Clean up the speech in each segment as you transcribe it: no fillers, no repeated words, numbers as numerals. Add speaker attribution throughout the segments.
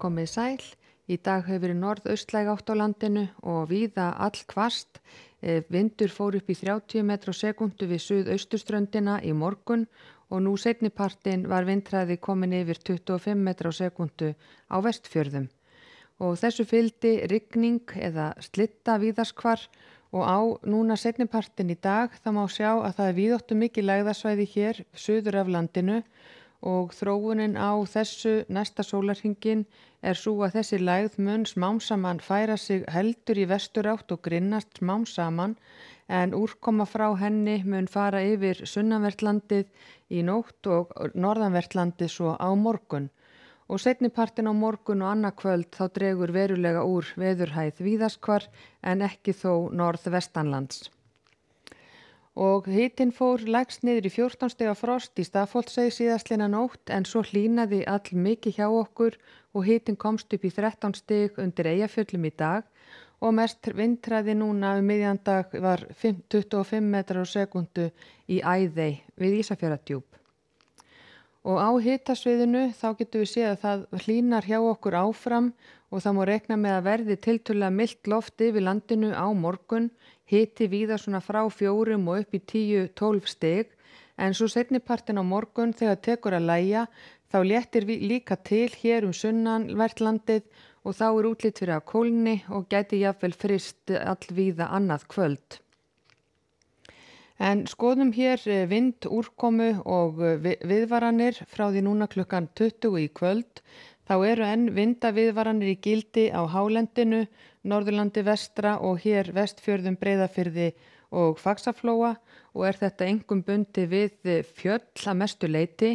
Speaker 1: Komið sæl. Í dag hefur verið norðaustlæg átt á landinu og víða allhvasst. Vindur fór upp í 30 metra á sekundu við suðausturströndina í morgun og nú seinnipartinn var vindhraði komin yfir 25 metra á sekundu á Vestfjörðum. Og þessu fylgdi rigning eða slitta víðaskvar og á núna seinnipartinn í dag það má sjá að það er víðáttu mikið lægðasvæði hér suður af landinu og þróunin á þessu næsta sólarhringinn er svo að þessi lægð mun smám saman færa sig heldur í vesturátt og grynnast smám saman en úrkoma frá henni mun fara yfir sunnanvert landið í nótt og norðanvert landið svo á morgun. Og seinnipartinn á morgun og annað kvöld þá dregur verulega úr veðurhæð víðaskvar en ekki þó norðvestanlands. Og hitinn fór lægst niður í 14 stiga frost í Stafholtshey síðastliðna nótt en svo hlýnaði all mikið hjá okkur og hitinn komst upp í 13 stig undir Eyjafjöllum í dag og mest vindhraði núna miðjan dag var 25 metrar á sekundu í Æðey við Ísafjarðardjúp. Og á hitasviðinu þá getum við séð að það hlýnar hjá okkur áfram og það má reikna með að verði tiltölulega milt loft yfir landinu á morgun, hiti víða svona frá 4 og upp í 10-12 stig, en svo seinnipartinn á morgun þegar tekur að lægja þá léttir líka til hér sunnanvert landið og þá er útlit fyrir að kólni og gæti jafnvel fryst allvíða annað kvöld. En skoðum hér vind, úrkomu og viðvaranir frá því núna klukkan 20 í kvöld. Þá eru enn vindaviðvaranir í gildi á hálendinu, Norðurlandi vestra og hér Vestfjörðum, Breiðafirði og Faxaflóa og er þetta einkum bundið við fjöll að mestu leyti.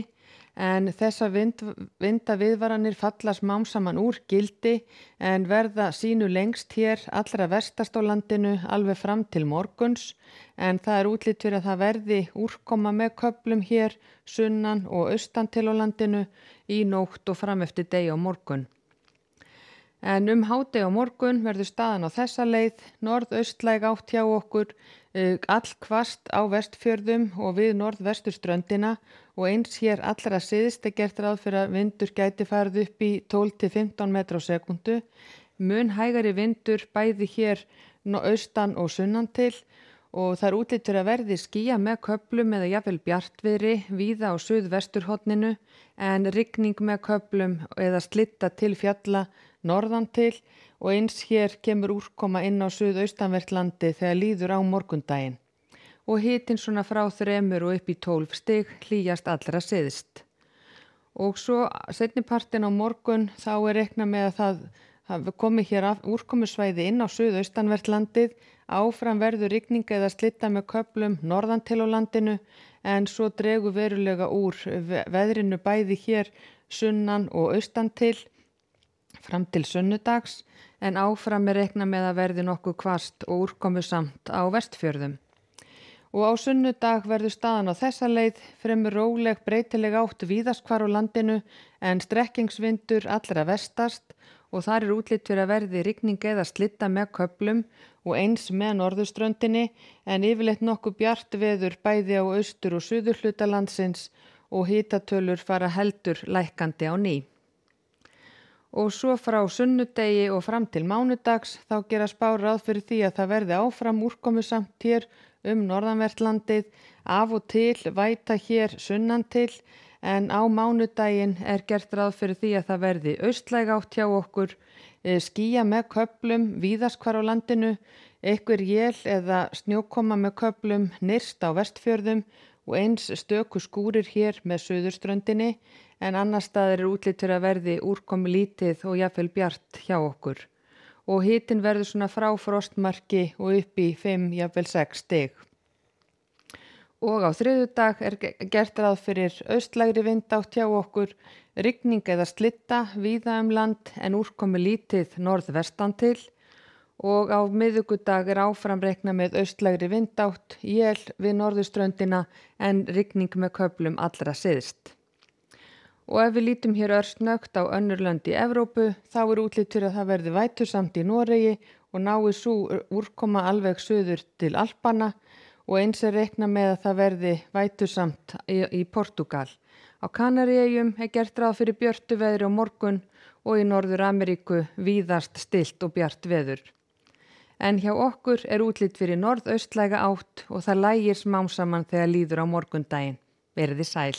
Speaker 1: En þessa vindaviðvaranir falla smám saman úr gildi en verða sínu lengst hér allra vestast á landinu alveg fram til morguns en það er útlit fyrir að það verði úrkoma með köflum hér sunnan og austan til á landinu í nótt og fram eftir degi á morgun. En hádegi á morgun verður staðan á þessa leið, norðaustlæg átt hjá okkur, allhvasst á Vestfjörðum og við norðvesturströndina og eins hér allra syðst er gert ráð fyrir að vindur gæti farið upp í 12-15 metra á sekundu. Mun hægari vindur bæði hér austan og sunnan til og það er útlit fyrir að verði skýja með köflum eða jafnvel bjartviðri víða á suðvesturhorninu en rigning með köflum eða slitta til fjalla norðan til og eins hér kemur úrkoma inn á suðaustanvert landi þegar líður á morgundaginn. Og hitinn svona frá 3 og upp í 12 stig hlýjast allra syðst. Og svo seinnipartinn á morgun þá er reiknað með að það komi hér úrkomusvæði inn á suðaustanvert landið, áfram verður rigning eða slitta með köflum norðan til á landinu en svo dregur verulega úr veðrinu bæði hér sunnan og austan til fram til sunnudags en áfram er reiknað með að verði nokkuð hvasst og úrkomusamt á Vestfjörðum. Og á sunnudag verður staðan á þessa leið fremur róleg breytileg átt víðast hvar á landinu en strekkingsvindur allra vestast og þar er útlit fyrir að verði rigning eða slitta með köflum og eins með norðurströndinni en yfirleitt nokkuð bjart veður bæði á austur- og suðurhluta landsins og hitatölur fara heldur lækkandi á ný. Og svo frá sunnudegi og fram til mánudags þá gera spár ráð fyrir því að það verði áfram úrkomusamt hér norðanvert landið, af og til væta hér sunnan til en á mánudaginn er gert ráð fyrir því að það verði austlæg átt hjá okkur, skýja með köflum víðast hvar á landinu, einhver él eða snjókoma með köflum nyrst á Vestfjörðum og eins stöku skúrir hér með suðurströndinni en annar staðar er útlit fyrir að verði úrkomu lítið og jafnvel bjart hjá okkur. Og hitinn verður svona frá frostmarki og upp í 5, jafnvel 6 stig. Og á þriðjudag er gert ráð fyrir austlægri vindátt hjá okkur, rigning eða slitta víða land en úrkomu lítið norðvestan til og á miðvikudag er áfram reiknað með austlægri vindátt, él við norðurströndina en rigning með köflum allra syðst. Og ef við lítum hér örsnögt á önnur lönd í Evrópu, þá er útlit fyrir að það verði vætusamt í Noregi og nái sú úrkoma alveg suður til Alpanna og eins er reiknað með að það verði vætusamt í Portúgal. Á Kanaríeyjum er gert ráð fyrir björtu veðri á morgun og í Norður Ameríku víðast stillt og bjart veður. En hjá okkur útlit fyrir norðaustlæga átt og það lægir smám saman þegar líður á morgundaginn. Verið sæl.